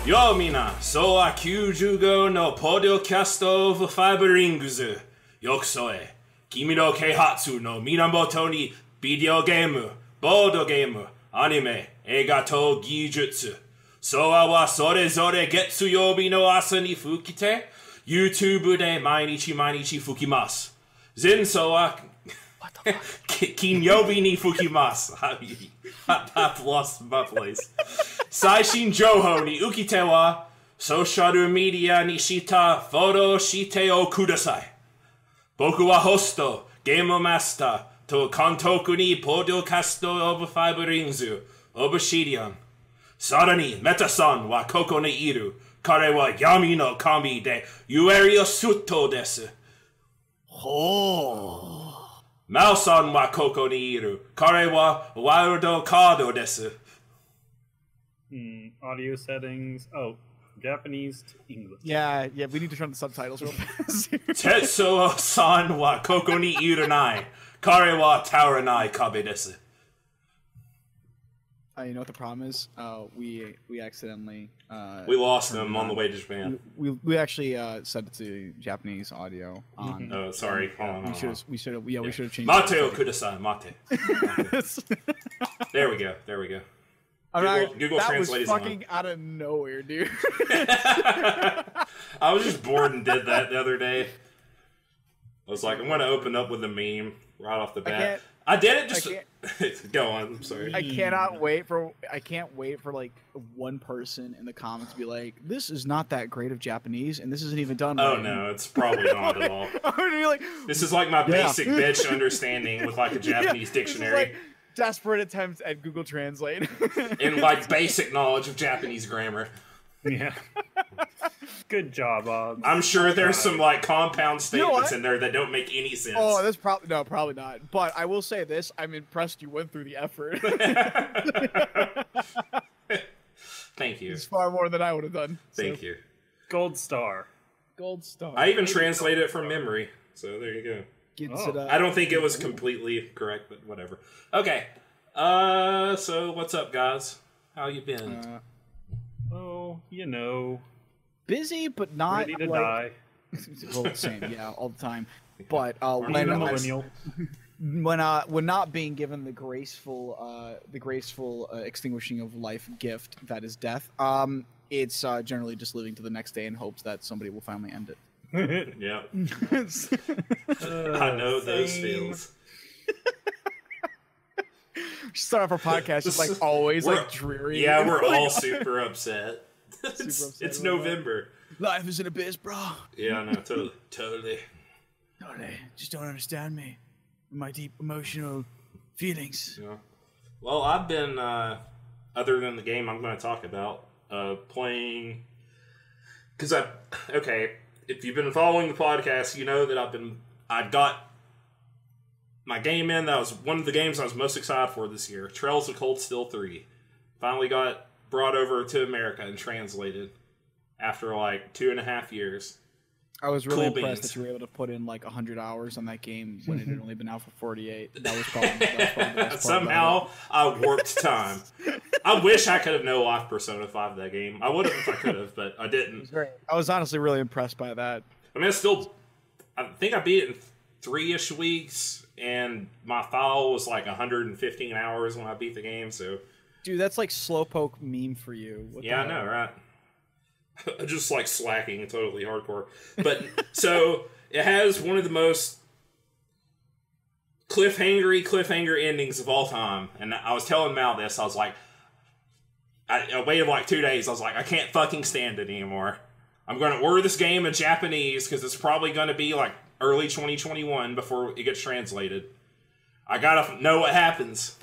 よみな、そうは95のポッドキャストオブファイブリングズ。よくそえ。君の啓発の源にビデオゲーム、ボードゲーム、アニメ、映画と技術。ソワはそれぞれ月曜日の朝に吹きて、YouTube で毎日吹きます。前奏は金曜日に吹きます。I've lost my place. 最新情報に受けては、ソーシャルメディアにしたフォローしてをください。僕はホスト、ゲームマスターと監督にポッドキャストオブファイブリングズ、オブシディアン。さらにメタさんはここにいる。彼は闇の神でユエリオスットです。ほう。マオさんはここにいる。彼はワイルドカードです。Audio settings. Oh, Japanese to English. Yeah, we need to turn the subtitles real fast. Tetsuo さんはここにいるない。彼は倒れない壁です。You know what the problem is? We accidentally we lost them on the way to Japan. We actually set it to Japanese audio. On, oh, sorry. We should have changed. Mate kudasai, mate. There we go. Google that Translate was fucking out of nowhere, dude. I was just bored and did that the other day. I was like, I'm going to open up with a meme right off the bat. I did it just. Go on. I'm sorry. I can't wait for like one person in the comments to be like, "This is not that great of Japanese, and this isn't even done." Oh right. no, it's probably not at all. I'm gonna be like, this is like my basic bitch understanding with like a Japanese dictionary. This is like desperate attempts at Google Translate. And like basic knowledge of Japanese grammar. Yeah. Good job, Bob. I'm sure there's some like compound statements in there that don't make any sense. Oh, that's probably not. But I will say this: I'm impressed you went through the effort. Thank you. It's far more than I would have done. Thank you. Gold star. Gold star. I even translated it from memory, so there you go. I don't think it was completely correct, but whatever. Okay. So what's up, guys? How you been? Oh, you know. Busy, but not ready to die. Well, same, yeah, all the time. But when not being given the graceful extinguishing of life gift that is death, it's generally just living to the next day in hopes that somebody will finally end it. Yeah. I know those feels. Start off our podcast just like always like dreary. Yeah, we're all super upset. It's November. Life is an abyss, bro. Yeah, no, totally. Just don't understand me. My deep emotional feelings. Yeah. Well, I've been, other than the game I'm going to talk about, playing. Because if you've been following the podcast, you know that I got my game in. That was one of the games I was most excited for this year. Trails of Cold Steel 3. Finally got brought over to America and translated after like 2.5 years. I was really impressed that you were able to put in like 100 hours on that game when it had only been out for 48. That was probably the best Somehow I warped time. I wish I could have no life Persona 5 that game. I would have if I could have, but I didn't. I was honestly really impressed by that. I mean, I think I beat it in 3-ish weeks, and my file was like 115 hours when I beat the game, so... Dude, that's like slowpoke meme for you. Yeah, I know, right? Just like slacking, totally hardcore. But so it has one of the most cliffhanger endings of all time. And I was telling Mal this. I was like, I waited like 2 days. I was like, I can't fucking stand it anymore. I'm going to order this game in Japanese because it's probably going to be like early 2021 before it gets translated. I gotta know what happens.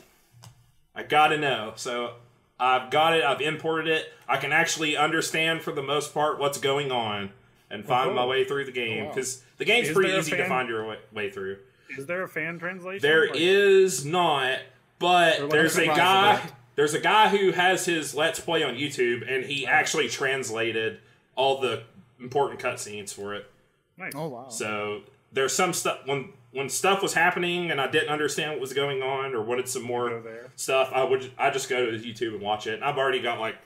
I gotta know. So I've got it. I've imported it. I can actually understand for the most part what's going on and find my way through the game because the game's pretty easy to find your way through. Is there a fan translation? There is not, but there's a guy. There's a guy who has his Let's Play on YouTube, and he actually translated all the important cutscenes for it. Nice. Oh wow! So there's some stuff when stuff was happening and I didn't understand what was going on or wanted some more stuff, I just go to YouTube and watch it. And I've already got like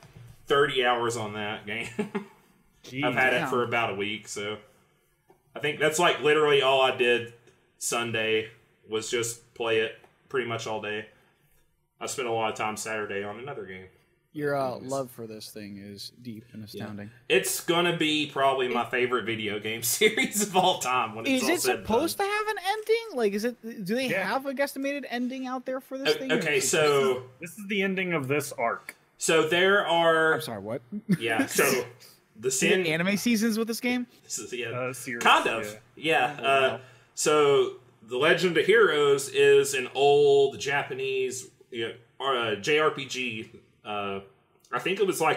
30 hours on that game. I've had it for about a week, so I think that's like literally all I did Sunday was just play it pretty much all day. I spent a lot of time Saturday on another game. Your love for this thing is deep and astounding. Yeah. It's gonna be probably my favorite video game series of all time. When it's is it supposed to have an ending? Like, is it? Do they have a guesstimated ending out there for this thing? Okay, so this is the ending of this arc. So there are. I'm sorry, what? Yeah. So the Sin anime seasons with this game. This is series, kind of. Yeah. So the Legend of Heroes is an old Japanese JRPG. I think it was one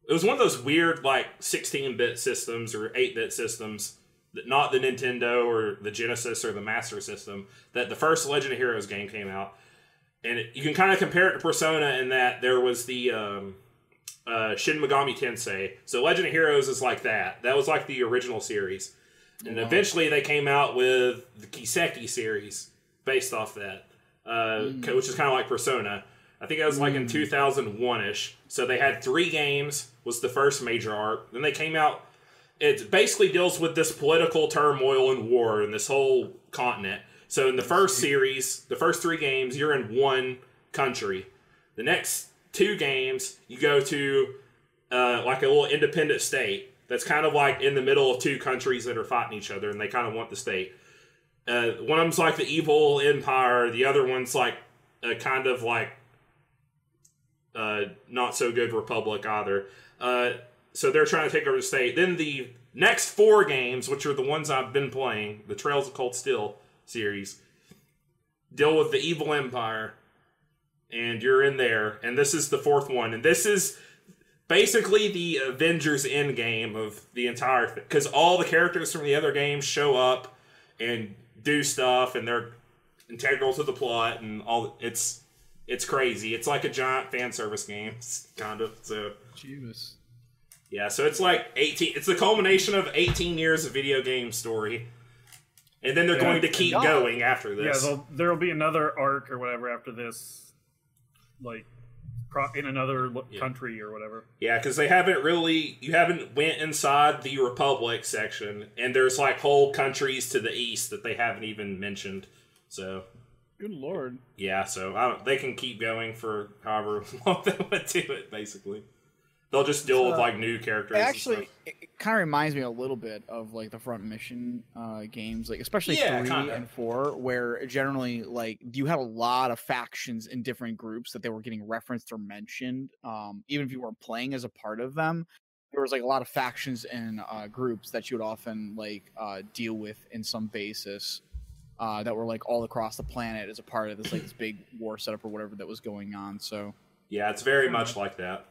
of those weird like 16-bit systems or 8-bit systems, that not the Nintendo or the Genesis or the Master System, that the first Legend of Heroes game came out. And you can kind of compare it to Persona in that there was the Shin Megami Tensei. So Legend of Heroes is like that. That was like the original series. And eventually they came out with the Kiseki series based off that, which is kind of like Persona. I think that was like in 2001-ish. So they had 3 games, was the first major arc. Then they came out, it basically deals with this political turmoil and war in this whole continent. So in the first series, the first 3 games, you're in one country. The next 2 games, you go to like a little independent state that's kind of like in the middle of 2 countries that are fighting each other, and they kind of want the state. One of them's like the evil empire. The other one's like a kind of like not so good republic either. So they're trying to take over the state. Then the next 4 games, which are the ones I've been playing, the Trails of Cold Steel series, deal with the evil empire, and you're in there. And this is the 4th one, and this is basically the Avengers Endgame of the entire thing, because all the characters from the other games show up and do stuff, and they're integral to the plot, and all. It's crazy. It's like a giant fan service game, kind of. So, Jesus. Yeah, so it's like 18. It's the culmination of 18 years of video game story, and then they're going to keep going after this. Yeah, there'll be another arc or whatever after this, like in another country or whatever. Yeah, because you haven't went inside the Republic section, and there's like whole countries to the east that they haven't even mentioned. So. Good lord. Yeah, so they can keep going for however long they want to do it, basically. They'll just deal with like new characters. Actually, it kind of reminds me a little bit of like the Front Mission games, like especially 3 and 4, where generally like you had a lot of factions in different groups that they were getting referenced or mentioned. Even if you weren't playing as a part of them, there was like a lot of factions and groups that you would often like deal with in some basis. That were like all across the planet as a part of this like this big war setup or whatever that was going on. So yeah, it's very much like that.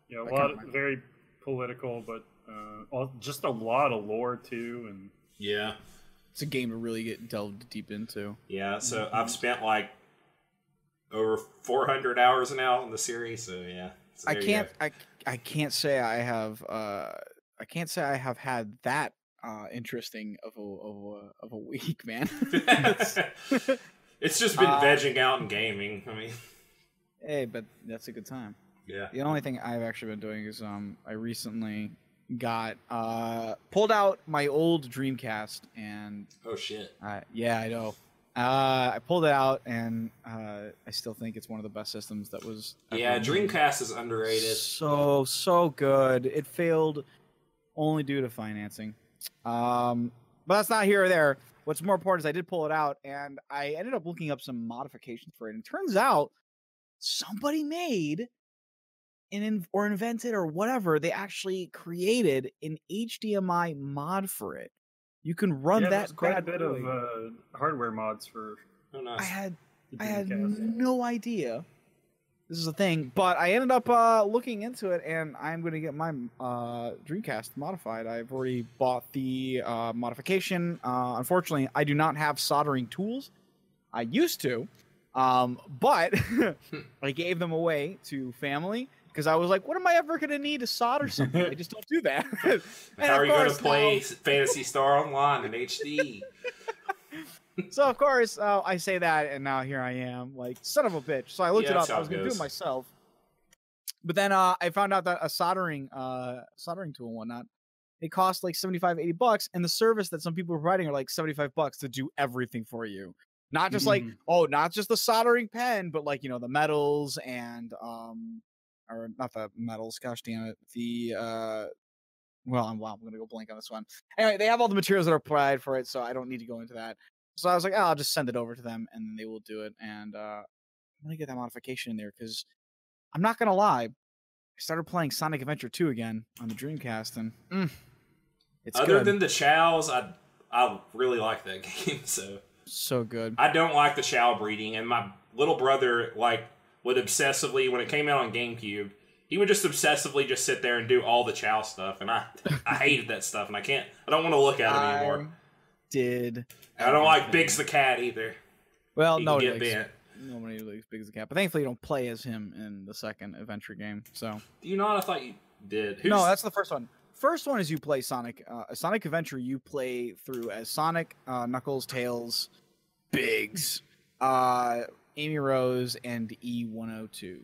Yeah, very political, but just a lot of lore too, and yeah, it's a game to really get delved deep into. Yeah, so I've spent like over 400 hours now in the series. So yeah, so I can't say I have had that interesting of a week, man. It's just been vegging out and gaming. I mean, hey, but that's a good time. Yeah. The only thing I've actually been doing is I recently got pulled out my old Dreamcast, and oh shit. Yeah, I know. I pulled it out, and I still think it's one of the best systems that was. Yeah, Dreamcast is underrated. So good. It failed only due to financing. But that's not here or there. What's more important is I did pull it out, and I ended up looking up some modifications for it. And it turns out somebody made or invented or whatever. They actually created an HDMI mod for it. You can run that. There's quite a bit of hardware mods for. Oh, nice. I had no idea this is a thing, but I ended up looking into it, and I'm going to get my Dreamcast modified. I've already bought the modification. Unfortunately, I do not have soldering tools. I used to, but I gave them away to family because I was like, what am I ever going to need to solder something? I just don't do that. How are you going to play Phantasy Star Online in HD? So, of course, I say that, and now here I am, like, son of a bitch. So I looked it up. I was going to do it myself. But then I found out that a soldering tool and whatnot, it costs like $75-$80, and the service that some people are providing are like $75 to do everything for you. Not just like, not just the soldering pen, but like, the metals and or not the metals, gosh damn it. The I'm gonna go blank on this one. Anyway, they have all the materials that are provided for it, so I don't need to go into that. So I was like, I'll just send it over to them and they will do it. And I'm gonna get that modification in there because I'm not gonna lie, I started playing Sonic Adventure 2 again on the Dreamcast, and it's other good. than the chows, I really like that game. So good. I don't like the chow breeding, and my little brother would obsessively, when it came out on GameCube, he would just obsessively just sit there and do all the chow stuff, and I hated that stuff, and I don't want to look at it anymore. I don't like Biggs the Cat either. Well, nobody likes Biggs the Cat, but thankfully you don't play as him in the second adventure game. So do you not? I thought you did. No, that's the first one. First one is you play Sonic. Sonic Adventure you play through as Sonic, Knuckles, Tails, Biggs, Amy Rose, and E102.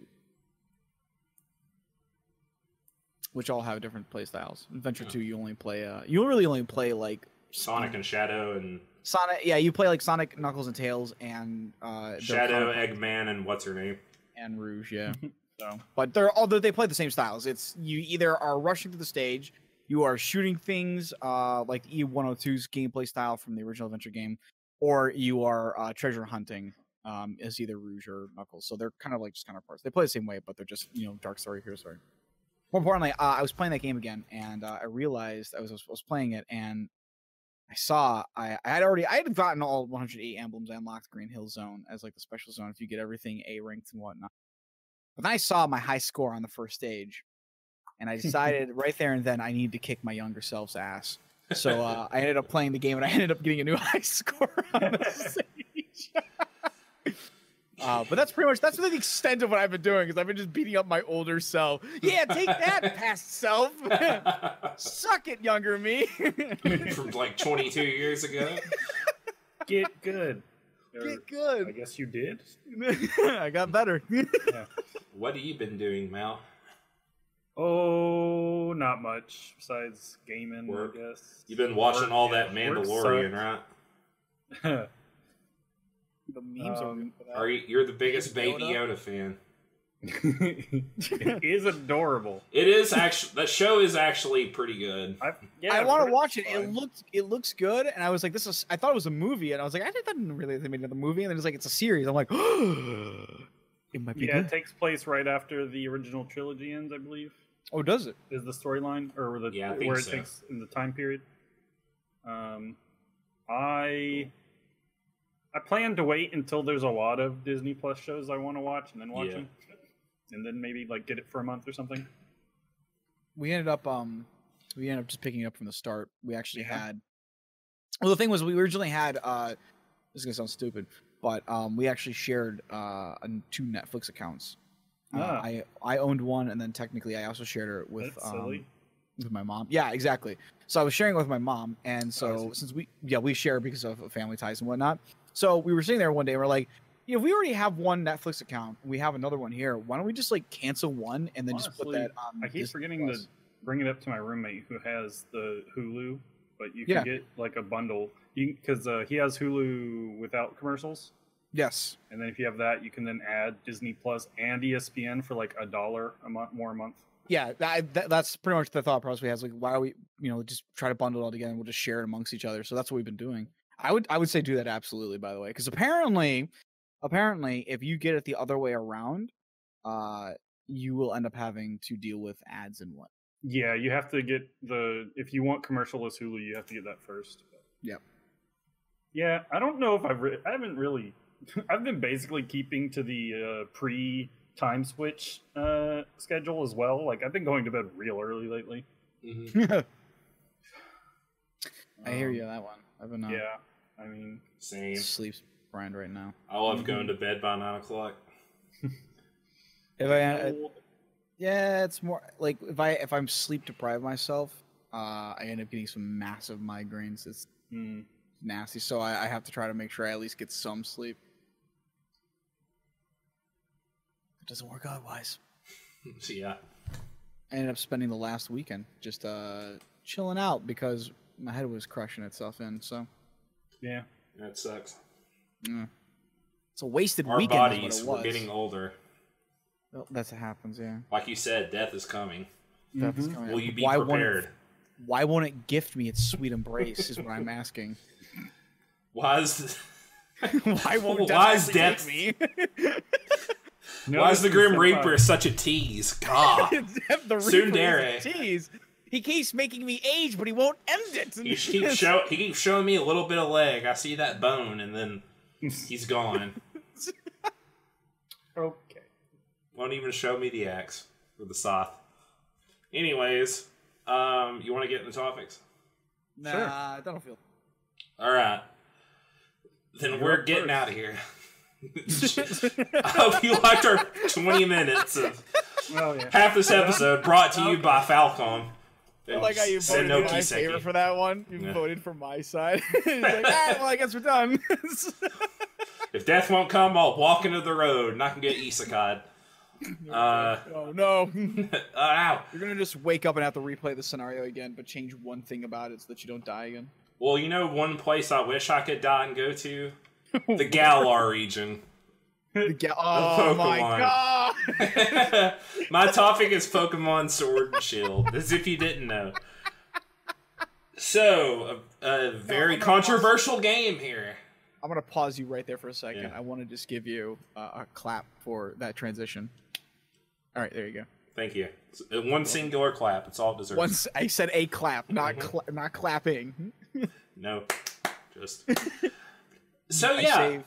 Which all have different play styles. Adventure 2, you only play. You really only play like Sonic and Shadow and Sonic. Yeah, you play like Sonic, Knuckles, and Tails, and Shadow, Eggman, and what's her name? And Rouge. Yeah. So, but they play the same styles. It's you either are rushing through the stage, you are shooting things like E102's gameplay style from the original Adventure game, or you are treasure hunting as either Rouge or Knuckles. So they're kind of like just counterparts. They play the same way, but they're just dark story, hero story. More importantly, I was playing that game again, and I realized I was playing it, and I saw I had gotten all 108 emblems. I unlocked Green Hill Zone as like the special zone if you get everything A ranked and whatnot. But then I saw my high score on the first stage, and I decided right there and then I need to kick my younger self's ass. So I ended up playing the game, and I ended up getting a new high score on the stage. But that's the extent of what I've been doing, because I've been just beating up my older self. Yeah, take that, past self. Suck it, younger me. From like 22 years ago. Get good. Get good. I guess you did. I got better. Yeah. What have you been doing, Mal? Oh, not much besides gaming, Work. I guess. You've been watching all that Mandalorian, right? The memes are good for that. You're the biggest Baby Yoda fan. It is adorable. It is actually. That show is actually pretty good. I want to watch it. It looks good, and I was like, I thought it was a movie, and I was like, I didn't really think they made another movie, and then it's like it's a series. I'm like, it might be good. It takes place right after the original trilogy ends, I believe. Oh, does it? Is the storyline or where it takes in the time period? I plan to wait until there's a lot of Disney Plus shows I want to watch, and then watch them, and then maybe like get it for a month or something. We ended up just picking it up from the start. We actually had. Well, the thing was, we originally had. This is gonna sound stupid, but we actually shared 2 Netflix accounts. I owned one, and then technically I also shared it with my mom. Yeah, exactly. So I was sharing it with my mom, and so since we share because of family ties and whatnot. So we were sitting there one day, and we're like, if we already have one Netflix account, we have another one here. Why don't we just like cancel one and then just put that on? I keep forgetting to bring it up to my roommate who has the Hulu, but you can get like a bundle because he has Hulu without commercials. Yes. And then if you have that, you can then add Disney Plus and ESPN for like $1 a month. Yeah, that's pretty much the thought process we have. Like, why are we, just try to bundle it all together and we'll just share it amongst each other. So that's what we've been doing. I would say do that absolutely, by the way, because apparently, if you get it the other way around, you will end up having to deal with ads and what. Yeah, you have to get if you want commercialless Hulu, you have to get that first. Yep. Yeah, I don't know if I haven't really. I've been basically keeping to the pre-time switch schedule as well. Like I've been going to bed real early lately. Mm-hmm. I hear you on that one. I've been I mean, same. Sleep's grind right now. I love going to bed by 9 o'clock. It's more like if I'm sleep deprived myself, I end up getting some massive migraines. It's nasty. So I have to try to make sure I at least get some sleep. It doesn't work otherwise. So, yeah. I ended up spending the last weekend just chilling out because my head was crushing itself in. So, yeah, that sucks. Yeah. It's a wasted Our weekend. bodies, we're getting older. Well, that's what happens, yeah. Like you said, death is coming. Death is coming. Will you be prepared? Why won't it gift me its sweet embrace? Is what I'm asking. Why is death me? Why is the Grim Reaper such a tease? God, the Reaper is a tease. He keeps making me age, but he won't end it. He keeps showing me a little bit of leg. I see that bone, and then he's gone. Okay. Won't even show me the axe or the soth. Anyways, you want to get into topics? Nah, sure. I don't feel. All right. Then we're getting out of here. I hope you liked our 20 minutes of half this episode brought to you by Falcom. I like how you voted in my favor for that one. You voted for my side. He's like, well, I guess we're done. If death won't come, I'll walk into the road and I can get isekai'd. Oh, no. Ow. You're going to just wake up and have to replay the scenario again, but change one thing about it so that you don't die again. Well, you know one place I wish I could die and go to? The Galar region. Oh my god! My topic is Pokemon Sword and Shield, as if you didn't know. So, a very controversial game here. I'm going to pause you right there for a second. Yeah. I want to just give you a clap for that transition. All right, there you go. Thank you. One singular clap. It's all deserved. I said a clap, not clapping. No, just... So, yeah.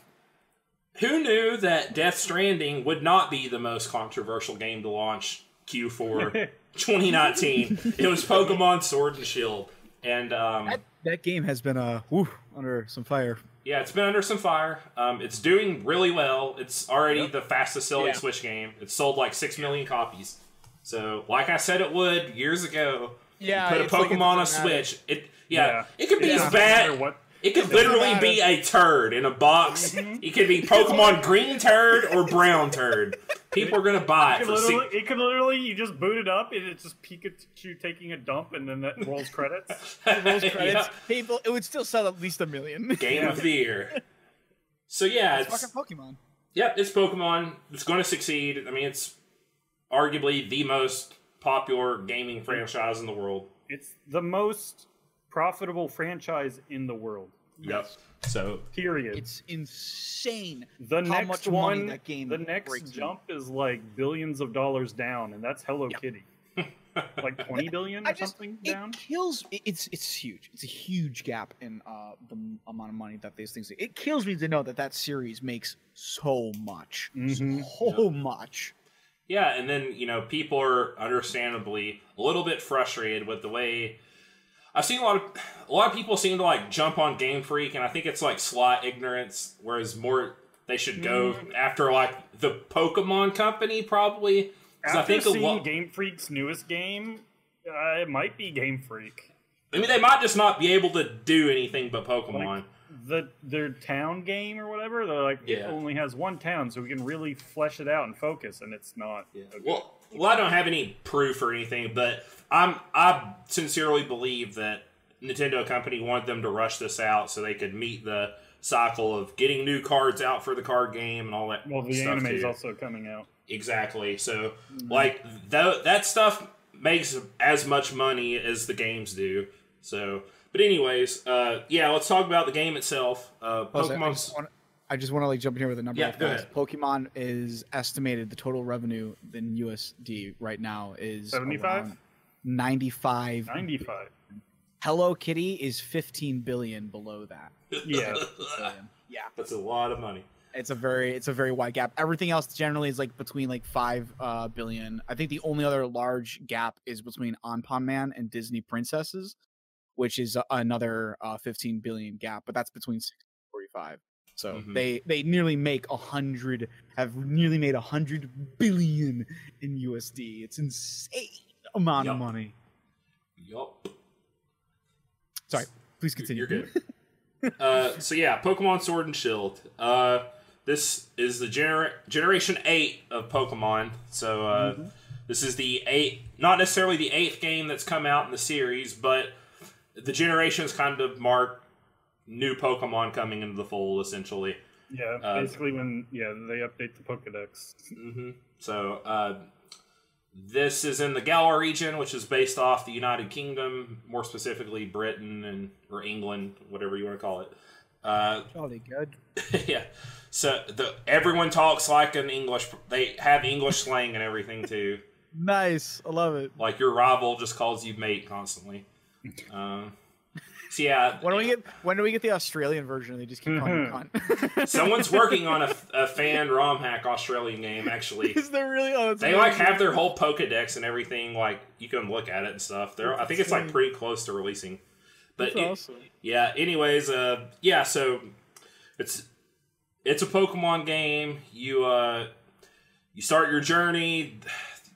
Who knew that Death Stranding would not be the most controversial game to launch Q4 2019? It was Pokemon Sword and Shield. And that game has been under some fire. Yeah, it's been under some fire. It's doing really well. It's already the fastest selling Switch game. It's sold like 6 million copies. So, like I said it would years ago, you put a Pokemon on a Switch. It could be as bad... It could literally be a turd in a box. It could be Pokemon green turd or brown turd. People are going to buy it. It could literally, you just boot it up and it's just Pikachu taking a dump and then that rolls credits. People, it would still sell at least 1 million. Game of the year. So yeah, it's fucking Pokemon. Yep, it's Pokemon. It's going to succeed. I mean, it's arguably the most popular gaming franchise in the world. It's the most profitable franchise in the world. Yep. So period. It's insane. The how next much one, money that game the next jump is like billions of dollars down, and that's Hello Kitty. Like 20 billion or something down. It's huge. It's a huge gap in the amount of money that these things. It kills me to know that series makes so much, so much. Yeah, and then people are understandably a little bit frustrated with the way. I've seen a lot of people seem to like jump on Game Freak, and I think it's like slight ignorance. Whereas they should go after like the Pokemon Company probably. After seeing Game Freak's newest game, it might be Game Freak. I mean, they might just not be able to do anything but Pokemon. Like their town game or whatever, they're like it only has one town, so we can really flesh it out and focus, and it's not. Yeah. Well, I don't have any proof or anything, but I sincerely believe that Nintendo Company wanted them to rush this out so they could meet the cycle of getting new cards out for the card game and all that. Well, the stuff anime is too. also coming out. Exactly. So, that stuff makes as much money as the games do. So, but anyways, let's talk about the game itself. Pokemon. I just want to jump in here with a number. Pokemon is estimated the total revenue in USD right now is 75, 95. 95. Hello Kitty is 15 billion below that. Yeah, that's a lot of money. It's a very wide gap. Everything else generally is between 5 billion. I think the only other large gap is between Anpan Man and Disney Princesses, which is another 15 billion gap, but that's between 6 and 45. So they nearly make 100, have nearly made 100 billion in USD. It's insane amount of money. Yup. Sorry, please continue. You're good. So yeah, Pokemon Sword and Shield. This is the Generation 8 of Pokemon. So This is the not necessarily the 8th game that's come out in the series, but the generations kind of mark new Pokemon coming into the fold, essentially. Yeah, basically when they update the Pokedex. Mm-hmm. So this is in the Galar region, which is based off the United Kingdom, more specifically Britain or England, whatever you want to call it. Jolly good. Yeah. So everyone talks like an English. They have English slang and everything too. Nice, I love it. Like your rival just calls you mate constantly. So yeah. When do we get the Australian version? They just keep calling you cunt. Someone's working on a fan ROM hack Australian game. Actually, is there really? Oh, they amazing. have their whole Pokedex and everything. Like you can look at it and stuff. I think it's like pretty close to releasing. But awesome. Yeah. Anyways, So it's a Pokemon game. You start your journey.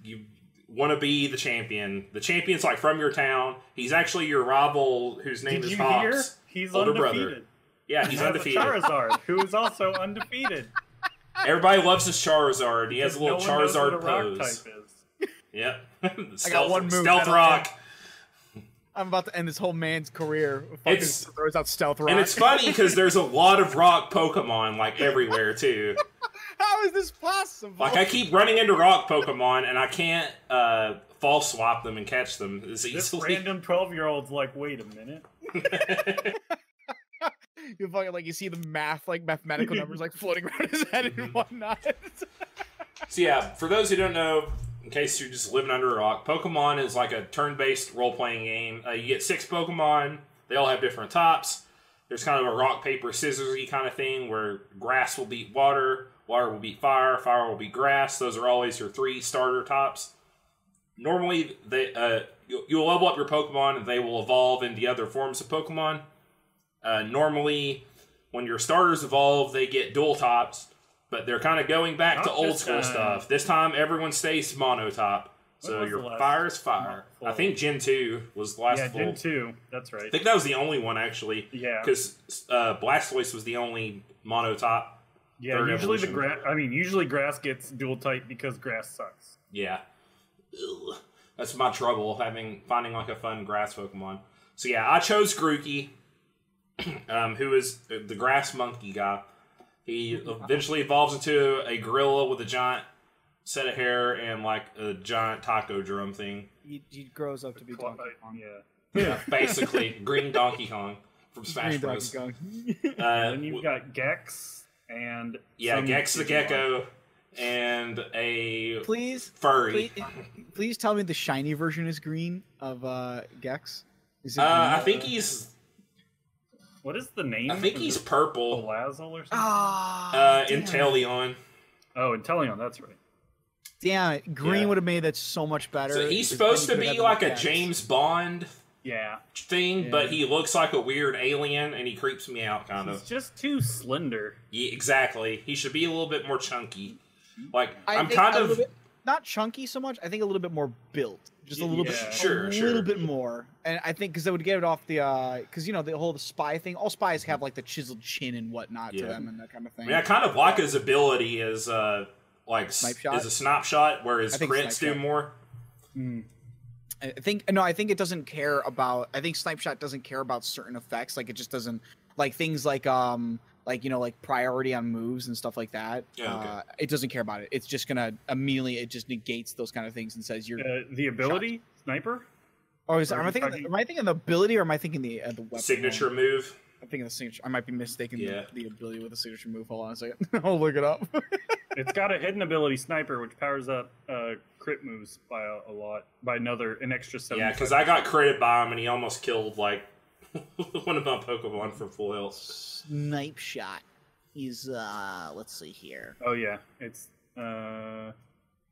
You want to be the champion. The champion's like from your town. He's actually your rival, whose name is Hops. He's older undefeated. brother. Yeah, he's undefeated. Charizard, who is also undefeated. Everybody loves his Charizard. He has a little Charizard pose. Type is. Yep. I got one move. Stealth Rock. I'm about to end this whole man's career. Throws out Stealth Rock. And it's funny because there's a lot of rock Pokemon like everywhere too. How is this possible? Like I keep running into rock Pokemon and I can't false swap them and catch them as easily. This random 12-year-old's like, wait a minute. You fucking you see the mathematical numbers like floating around his head and whatnot. So yeah, for those who don't know, in case you're just living under a rock, Pokemon is like a turn-based role-playing game. You get 6 Pokemon. They all have different tops. There's kind of a rock, paper, scissors-y kind of thing where grass will beat water, water will beat fire, fire will beat grass. Those are always your 3 starter tops. Normally, you'll level up your Pokemon and they will evolve into other forms of Pokemon. Normally, when your starters evolve, they get dual tops. But they're kind of going back to old school stuff. This time, everyone stays mono top. So your fire is fire. I think Gen 2 was the last full. Yeah, Gen 2. That's right. I think that was the only one, actually. Yeah. Because Blastoise was the only mono top. Yeah, usually grass gets dual type because grass sucks. Yeah. Ugh. That's my trouble, finding like a fun grass Pokemon. So yeah, I chose Grookey, who is the grass monkey guy. He eventually evolves into a gorilla with a giant set of hair and like a giant taco drum thing. He grows up to be Donkey Kong. Yeah, basically Green Donkey Kong from Smash Bros. And you've got Gex and Gex the Gecko and a furry. Please tell me the shiny version is green of Gex. Is it I think he's. What is the name? I think he's purple. Blazzle or something? Inteleon. Oh, Inteleon, that's right. Damn it. Green would have made that so much better. So he's supposed to be like a James Bond thing, but he looks like a weird alien and he creeps me out kind of. He's just too slender. Yeah, exactly. He should be a little bit more chunky. Like, not chunky so much. I think a little bit more built. Just a little bit, little bit more, and I think because they would get it off the, because the whole spy thing. All spies have like the chiseled chin and whatnot to them and that kind of thing. I mean, I kind of like his ability as as a snap shot, whereas crits do more. I think it doesn't care about. I think Snipe Shot doesn't care about certain effects. Like it just doesn't like things like priority on moves and stuff like that. It doesn't care about it. It's just gonna immediately. It just negates those kind of things and says you're the ability shot. Sniper. Am I thinking the ability or am I thinking the weapon? Signature move. I'm thinking the signature. I might be mistaken the ability with the signature move. Hold on a second. I'll look it up. It's got a hidden ability, Sniper, which powers up crit moves by an extra 7. Yeah, because I got critted by him and he almost killed one of my Pokemon for full health. Snipe Shot is let's see here. Oh yeah, it's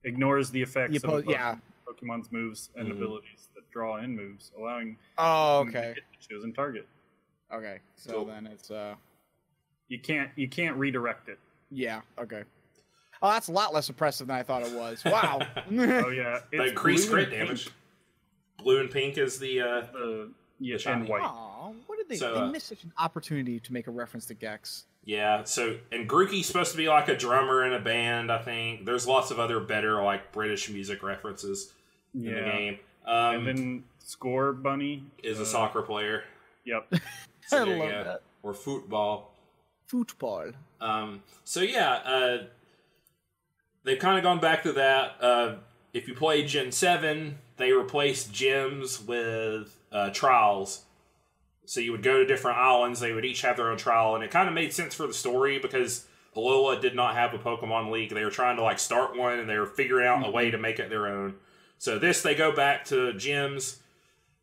ignores the effects of Pokemon's moves and abilities that draw in moves, allowing to hit the chosen target. Okay, so then it's you can't redirect it. Yeah. Okay. Oh, that's a lot less impressive than I thought it was. Wow. Oh yeah, it's increased crit damage. Blue and pink is the and white. Oh, what did they missed such an opportunity to make a reference to Gex. Yeah, so, and Grookey's supposed to be like a drummer in a band, I think. There's lots of other better, like, British music references in the game. And then Score Bunny is a soccer player. Yep. So I love that. Or football. Football. So yeah, they've kind of gone back to that. If you play Gen 7, they replaced gyms with trials. So you would go to different islands, they would each have their own trial, and it kind of made sense for the story because Alola did not have a Pokemon League. They were trying to like start one, and they were figuring out a way to make it their own. So they go back to gyms.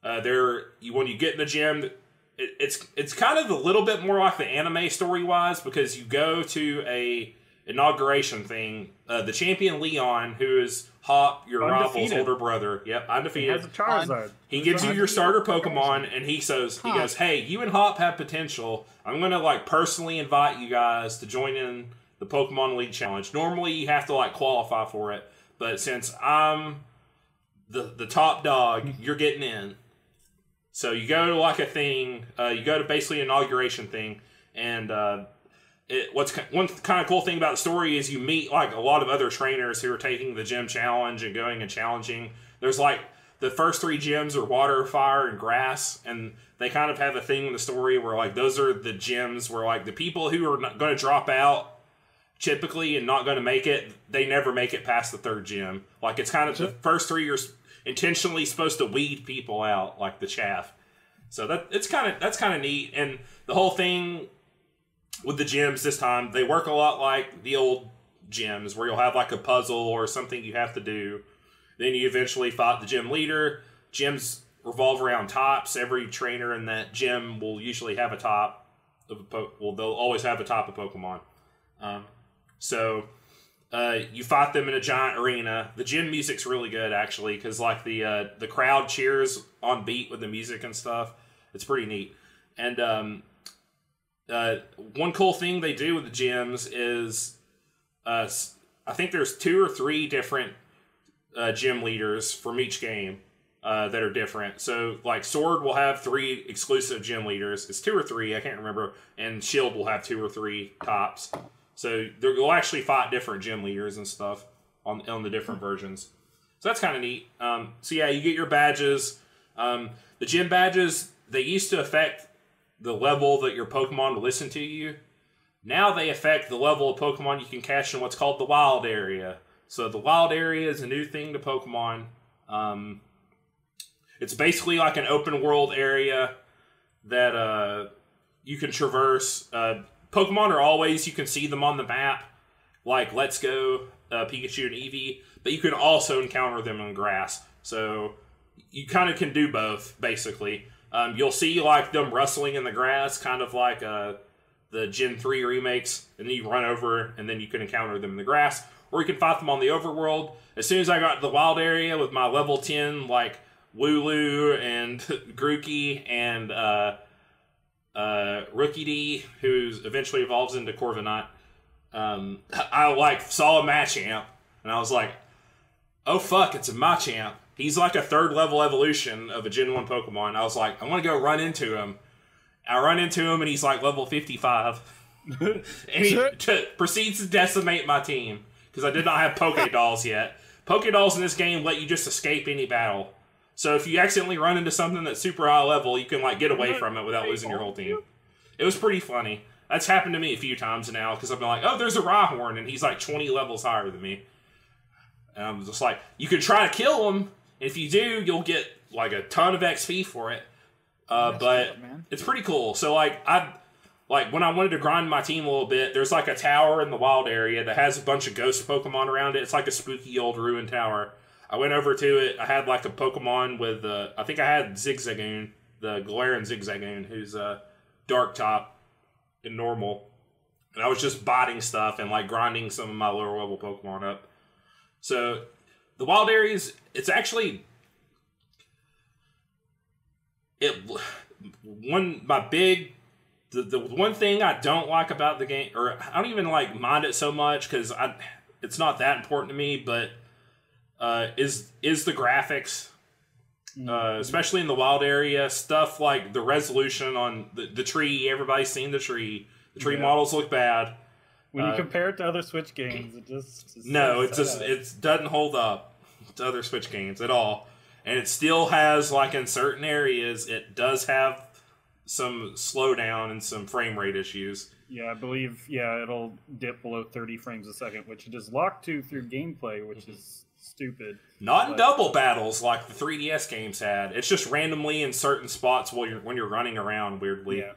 When you get in the gym, it's kind of a little bit more like the anime story-wise because you go to a inauguration thing. The champion Leon, who is Hop, your rival's older brother. Yep, undefeated. He has a Charizard. He gives you your starter Pokemon, and he goes, "Hey, you and Hop have potential. I'm going to like personally invite you guys to join in the Pokemon League Challenge. Normally, you have to like qualify for it, but since I'm the top dog, you're getting in." So you go to like a thing, you go to basically an inauguration thing, and one kind of cool thing about the story is you meet like a lot of other trainers who are taking the gym challenge and going and challenging. There's like the first 3 gyms are water, fire, and grass, and they kind of have a thing in the story where like those are the gyms where like the people who are going to drop out typically and not going to make it, they never make it past the 3rd gym. Like it's kind of the first 3 are intentionally supposed to weed people out, like the chaff. So that's kind of neat, and the whole thing with the gyms this time, they work a lot like the old gyms where you'll have like a puzzle or something you have to do. Then you eventually fight the gym leader. Gyms revolve around tops. Every trainer in that gym will usually have a top of they'll always have a top of Pokemon. You fight them in a giant arena. The gym music's really good actually because like the crowd cheers on beat with the music and stuff. It's pretty neat. And one cool thing they do with the gyms is I think there's 2 or 3 different gym leaders from each game that are different. So like Sword will have 3 exclusive gym leaders. It's 2 or 3, I can't remember. And Shield will have 2 or 3 tops. So you'll actually fight different gym leaders and stuff on the different versions. So that's kind of neat. So yeah, you get your badges. The gym badges, they used to affect the level that your Pokemon will listen to you. Now they affect the level of Pokemon you can catch in what's called the wild area. So the wild area is a new thing to Pokemon. It's basically like an open world area that you can traverse. Pokemon are always, you can see them on the map, like Let's Go, Pikachu and Eevee, but you can also encounter them in grass. So you kind of can do both, basically. You'll see like them rustling in the grass, kind of like the Gen 3 remakes, and then you run over and then you can encounter them in the grass, or you can fight them on the overworld. As soon as I got to the wild area with my level 10, like Wooloo and Grookey and Rookidee, who eventually evolves into Corviknight, I like saw a Machamp, and I was like, oh fuck, it's a Machamp. He's like a 3rd level evolution of a Gen 1 Pokemon. I was like, I want to go run into him. I run into him, and he's like level 55. And he proceeds to decimate my team, because I did not have Pokédolls yet. Pokédolls in this game let you just escape any battle. So if you accidentally run into something that's super high level, you can like get away from it without losing your whole team. It was pretty funny. That's happened to me a few times now, because I've been like, oh, there's a Rhyhorn, and he's like 20 levels higher than me. And I'm just like, you can try to kill him. If you do, you'll get like a ton of XP for it. But it's pretty cool. So like when I wanted to grind my team a little bit, there's like a tower in the wild area that has a bunch of ghost Pokemon around it. It's like a spooky old ruined tower. I went over to it. I had like a Pokemon with I think I had Zigzagoon, the Galarian Zigzagoon, who's a dark top in normal. And I was just botting stuff and like grinding some of my lower level Pokemon up. So the wild areas, it's actually the one thing I don't like about the game, or I don't even like mind it so much because it's not that important to me, but is the graphics. especially in the wild area. Stuff like the resolution on the tree. Everybody's seen the tree. The tree models look bad. When you compare it to other Switch games, it doesn't hold up to other Switch games at all. And it still has, like, in certain areas, it does have some slowdown and some frame rate issues. Yeah, I believe, it'll dip below 30 frames a second, which it is locked to through gameplay, which is stupid. Not in double battles like the 3DS games had. It's just randomly in certain spots when you're running around weirdly. Yeah.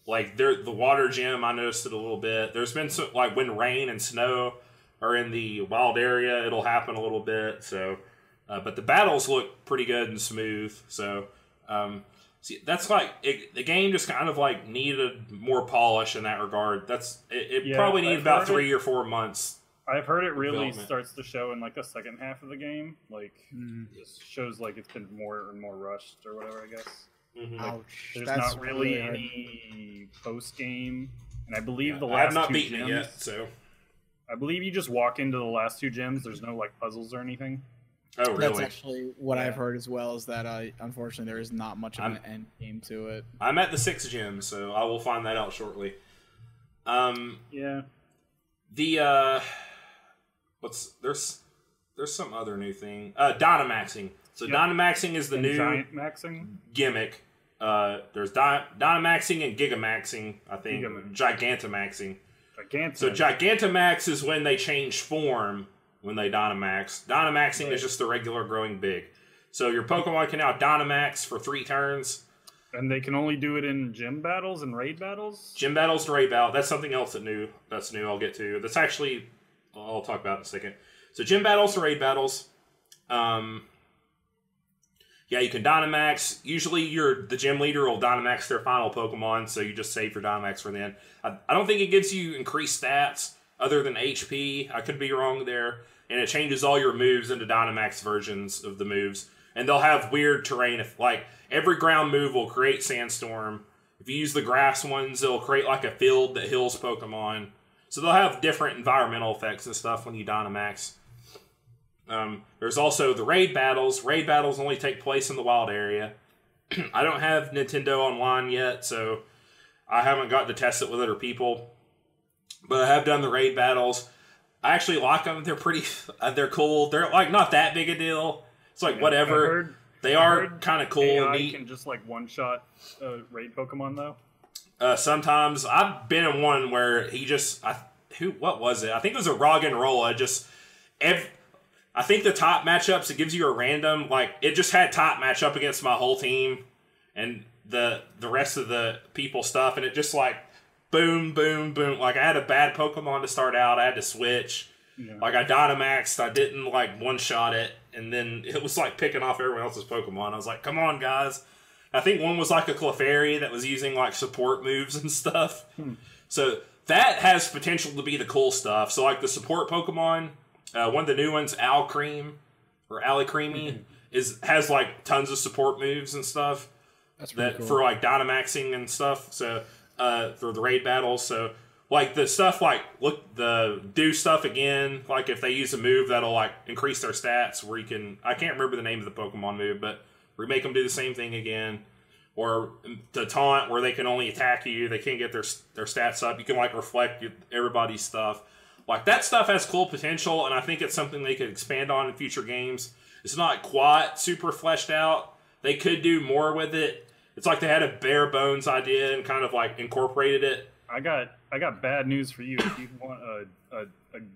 Like, the water gym, I noticed it a little bit. There's been some, like, when rain and snow are in the wild area, it'll happen a little bit, so... but the battles look pretty good and smooth, so see, that's like the game just kind of like needed more polish in that regard. It probably needed about 3 or 4 months. I've heard it really starts to show in like the second half of the game, like just shows like it's been more and more rushed or whatever. I guess. Mm-hmm. Ouch! There's not really any post game, and I believe the last. I have not beaten it yet, so. I believe you just walk into the last 2 gyms. There's no like puzzles or anything. Oh, really? That's actually what I've heard as well, is that unfortunately there is not much of an end game to it. I'm at the 6th gym, so I will find that out shortly. Yeah. There's some other new thing. Dynamaxing. So Dynamaxing is the new giant maxing gimmick. There's Dynamaxing and Gigamaxing, I think. Gigantamaxing. So Gigantamax is when they change form. When they Dynamax. Dynamaxing is just the regular growing big. So your Pokemon can now Dynamax for 3 turns. And they can only do it in gym battles and raid battles? Gym battles and raid battle. That's something else that's new I'll get to. That's actually, I'll talk about in a second. So gym battles and raid battles. You can Dynamax. Usually the gym leader will Dynamax their final Pokemon, so you just save your Dynamax for then. I don't think it gives you increased stats other than HP. I could be wrong there. And it changes all your moves into Dynamax versions of the moves. And they'll have weird terrain. Like, every ground move will create Sandstorm. If you use the grass ones, it'll create, like, a field that heals Pokemon. So they'll have different environmental effects and stuff when you Dynamax. There's also the raid battles. Raid battles only take place in the wild area. I don't have Nintendo Online yet, so I haven't got to test it with other people. But I have done the raid battles. I actually like them. They're they're cool. They're like not that big a deal. It's like whatever. They are kind of cool and neat. Can just like one-shot raid Pokemon though. Sometimes I've been in one where what was it? I think it was a Roggenrola. I think the top matchups, it gives you a random, like, it just had top matchup against my whole team and the rest of the people stuff, and it just like boom, boom, boom. Like, I had a bad Pokemon to start out. I had to switch. Yeah. Like, I Dynamaxed. I didn't, like, one-shot it. And then it was, like, picking off everyone else's Pokemon. I was like, come on, guys. I think one was, like, a Clefairy that was using, like, support moves and stuff. So that has potential to be the cool stuff. So, like, the support Pokemon, one of the new ones, Alcream, or Alicreamy, has, like, tons of support moves and stuff. That's really cool. For, like, Dynamaxing and stuff. So... for the raid battles, so like the stuff like do stuff again, like if they use a move that'll like increase their stats, where I can't remember the name of the Pokemon move, but we make them do the same thing again, or the taunt where they can only attack you, they can't get their stats up. You can like reflect everybody's stuff. Like that stuff has cool potential, and I think it's something they could expand on in future games. It's not quite super fleshed out. They could do more with it. It's like they had a bare bones idea and kind of like incorporated it. I got bad news for you. If you want a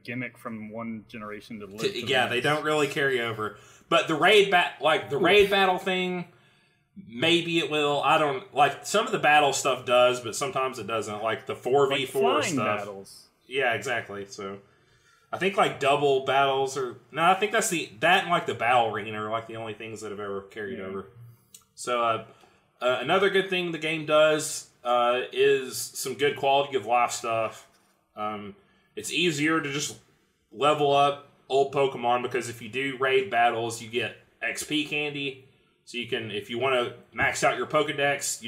gimmick from one generation to live to the next. They don't really carry over. But the raid battle thing, maybe it will. I don't like some of the battle stuff does, but sometimes it doesn't. Like the 4v4 stuff. Battles. Yeah, exactly. So I think like double battles I think that and like the battle arena are like the only things that have ever carried over. So another good thing the game does is some good quality of life stuff. It's easier to just level up old Pokemon because if you do raid battles, you get XP candy. So you can, if you want to max out your Pokedex,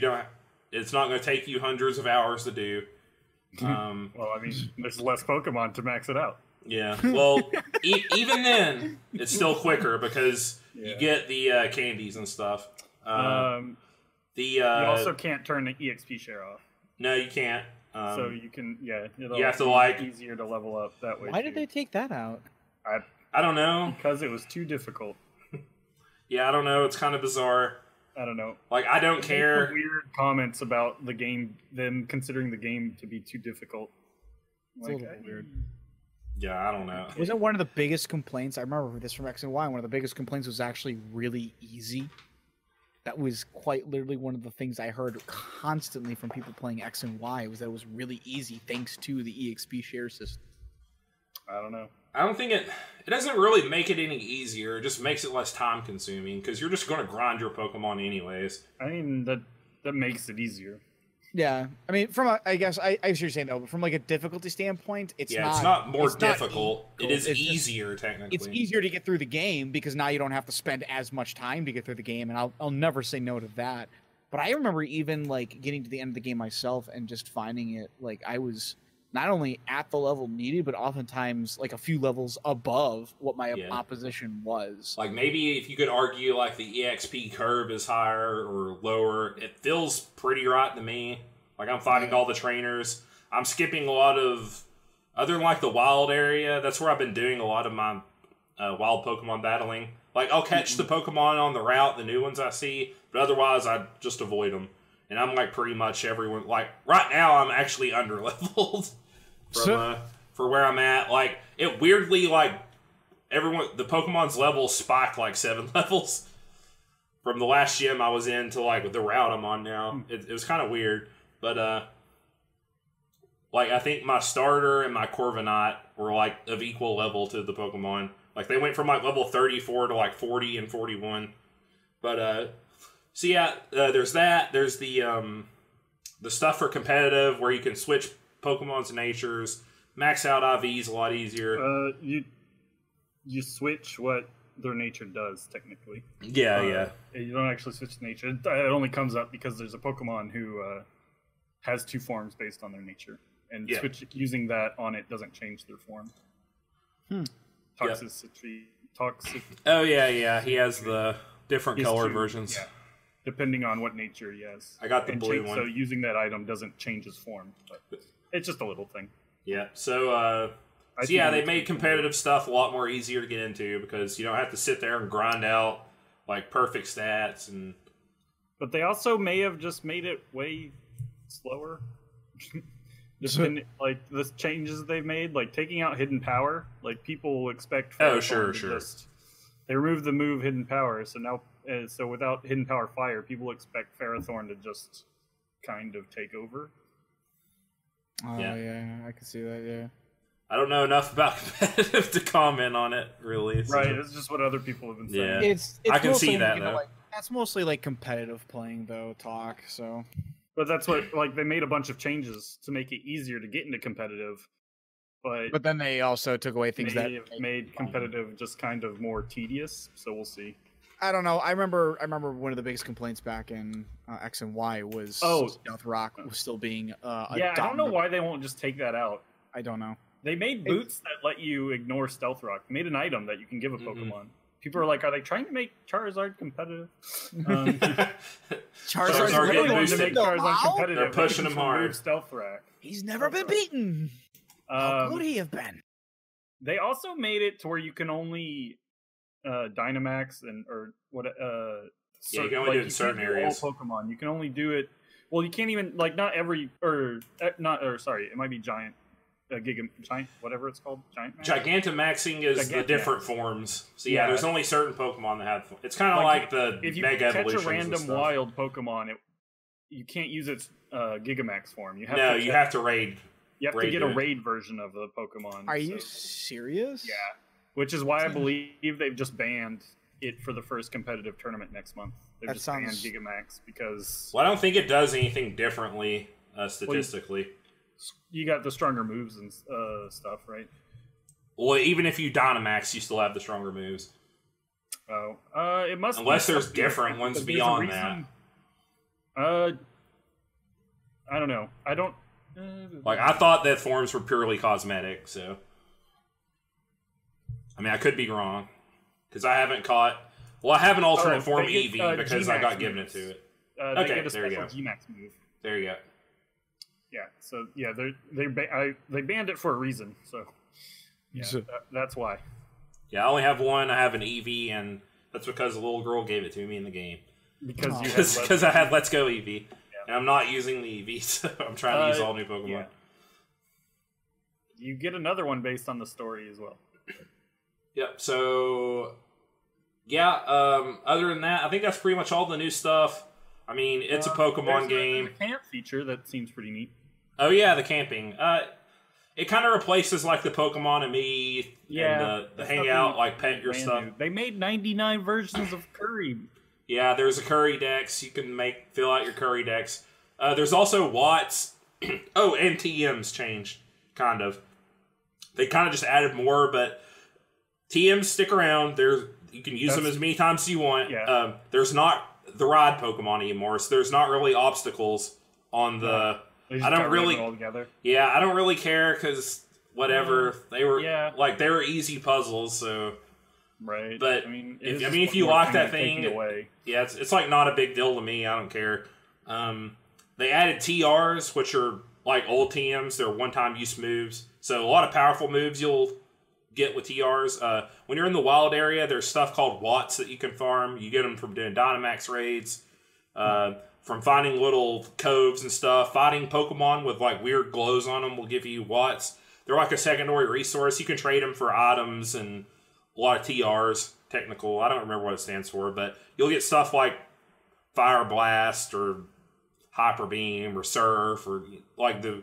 it's not going to take you hundreds of hours to do. Well, I mean, there's less Pokemon to max it out. Yeah. Well, even then, it's still quicker because You get the candies and stuff. You also can't turn the EXP share off. No, you can't. So you can, you have to easier to level up that way. Why did they take that out? I don't know. Because it was too difficult. Yeah, I don't know. It's kind of bizarre. I don't know. Like, I don't care. Weird comments about the game, them considering the game to be too difficult. It's a little weird. Yeah, I don't know. Wasn't one of the biggest complaints? I remember this from X and Y. One of the biggest complaints was actually really easy. That was quite literally one of the things I heard constantly from people playing X and Y, was that it was really easy thanks to the EXP share system. I don't know. I don't think it doesn't really make it any easier. It just makes it less time consuming because you're just going to grind your Pokemon anyways. I mean, that makes it easier. Yeah, I mean, I guess I see what you're saying though, but from like a difficulty standpoint, it's not more difficult. It is easier technically. It's easier to get through the game because now you don't have to spend as much time to get through the game, and I'll never say no to that. But I remember even like getting to the end of the game myself and just finding it like I was not only at the level needed, but oftentimes like a few levels above what my opposition was. Like maybe if you could argue like the EXP curve is higher or lower, it feels pretty right to me. Like I'm fighting all the trainers. I'm skipping a lot of, other than like the wild area, that's where I've been doing a lot of my wild Pokemon battling. Like I'll catch the Pokemon on the route, the new ones I see, but otherwise I just avoid them. And I'm like pretty much everyone, like right now I'm actually under leveled. For where I'm at, like it weirdly like the Pokemon's levels spiked like 7 levels from the last gym I was in to like the route I'm on now. It was kind of weird, but like I think my starter and my Corviknight were like of equal level to the Pokemon. Like they went from like level 34 to like 40 and 41. But so yeah, there's that. There's the stuff for competitive where you can switch Pokemon's natures, max out IVs a lot easier. You switch what their nature does technically. Yeah. You don't actually switch nature. It only comes up because there's a Pokemon who has 2 forms based on their nature, and using that on it doesn't change their form. Toxicity. Oh yeah. He has the different colored versions. Yeah. Depending on what nature he has. I got the blue one. So using that item doesn't change his form. But it's just a little thing. Yeah. So they made competitive stuff a lot more easier to get into because you don't have to sit there and grind out like perfect stats and. But they also may have just made it way slower. Like the changes they've made, like taking out hidden power, like people expect. Sure. They removed the move hidden power, so now. So without hidden power fire, people expect Ferrothorn to just kind of take over. Oh yeah, I can see that. Yeah, I don't know enough about competitive to comment on it, really. So. Right, it's just what other people have been saying. Yeah, it's I can see that though. That's mostly like competitive playing though talk. So, but that's what they made a bunch of changes to make it easier to get into competitive. But then they also took away things that made competitive just kind of more tedious. So we'll see. I don't know. I remember one of the biggest complaints back in X and Y was Stealth Rock was still being I don't know why they won't just take that out. I don't know. They made boots that let you ignore Stealth Rock. They made an item that you can give a Pokemon. People are like, are they trying to make Charizard competitive? Charizard really wanted to make Charizard competitive. They're pushing him hard. Stealth Rock. He's never been beaten. How could he have been? They also made it to where you can only Dynamax you can only do it in certain areas. All Pokemon, you can only do it. Well, you can't even it might be Giant, Giant, whatever it's called, Giant. Gigantamaxing is the different forms. So there's only certain Pokemon that have. It's kind of like the if you Mega catch Evolutions a random wild Pokemon, you can't use its Gigamax form. You have to raid. You have to get a raid version of the Pokemon. Are you serious? Yeah. Which is why I believe they've just banned it for the first competitive tournament next month. They've just banned Gigamax because... Well, I don't think it does anything differently statistically. You got the stronger moves and stuff, right? Well, even if you Dynamax, you still have the stronger moves. Oh. It must Unless there's different ones beyond that. I don't know. I don't... I thought that forms were purely cosmetic, so... I mean, I could be wrong, because I haven't caught Well, I have an alternate form Eevee because I got given it to it. They get a special G-Max move. There you go. Yeah, so yeah, they banned it for a reason. So yeah, that's why. Yeah, I only have one. I have an Eevee, and that's because a little girl gave it to me in the game. Because I had Let's Go Eevee, and I'm not using the Eevee, so I'm trying to use all new Pokemon. Yeah. You get another one based on the story as well. Yep. So yeah. Other than that, I think that's pretty much all the new stuff. I mean, it's a Pokemon game. There's a camp feature that seems pretty neat. Oh yeah, the camping. It kind of replaces like the Pokemon and me and the hangout, like pet your stuff. They made 99 versions of Curry. Yeah, there's a Curry Dex. You can fill out your Curry Dex. There's also Watts. Oh, and TMs changed, kind of. They kind of just added more, but TMs stick around. You can use them as many times as you want. Yeah. There's not the ride Pokemon anymore, so there's not really obstacles on the... I don't really... Yeah, I don't really care, because whatever. They were they were easy puzzles, so... Right. But, if you like that thing... Yeah, it's like not a big deal to me. I don't care. They added TRs, which are like old TMs. They're one-time use moves. So a lot of powerful moves you'll get with TRs. When you're in the wild area, there's stuff called Watts that you can farm. You get them from doing Dynamax raids, from finding little coves and stuff. Fighting Pokemon with like weird glows on them will give you Watts. They're like a secondary resource. You can trade them for items and a lot of TRs. Technical. I don't remember what it stands for, but you'll get stuff like Fire Blast or Hyper Beam or Surf or like a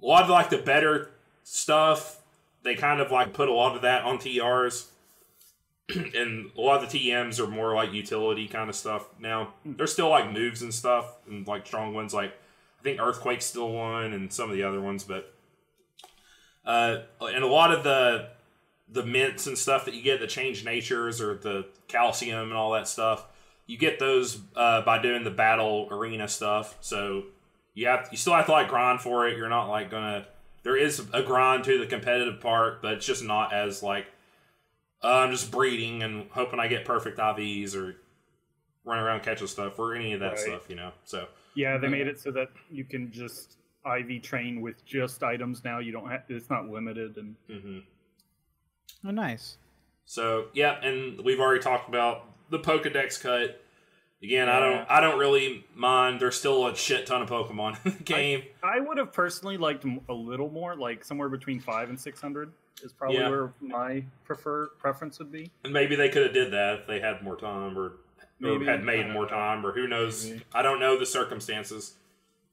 lot of like the better stuff. They kind of like put a lot of that on TRs, and a lot of the TMs are more like utility kind of stuff. Now there's still like moves and stuff, and like strong ones. Like I think Earthquake's still one, and some of the other ones. But and a lot of the mints and stuff that you get, the change natures or the calcium and all that stuff, you get those by doing the battle arena stuff. So you still have to like grind for it. You're not like gonna. There is a grind to the competitive part, but it's just not as like I'm just breeding and hoping I get perfect IVs or run around catching stuff or any of that stuff, So yeah, they made it so that you can just IV train with just items now. You don't have. It's not limited and. Mm-hmm. Oh, nice. So yeah, and we've already talked about the Pokedex cut. Again, I don't really mind. There's still a shit ton of Pokemon in the game. I would have personally liked a little more, like somewhere between 500 and 600 is probably where my preference would be. And maybe they could have did that if they had more time, or had made more time, or who knows. Maybe. I don't know the circumstances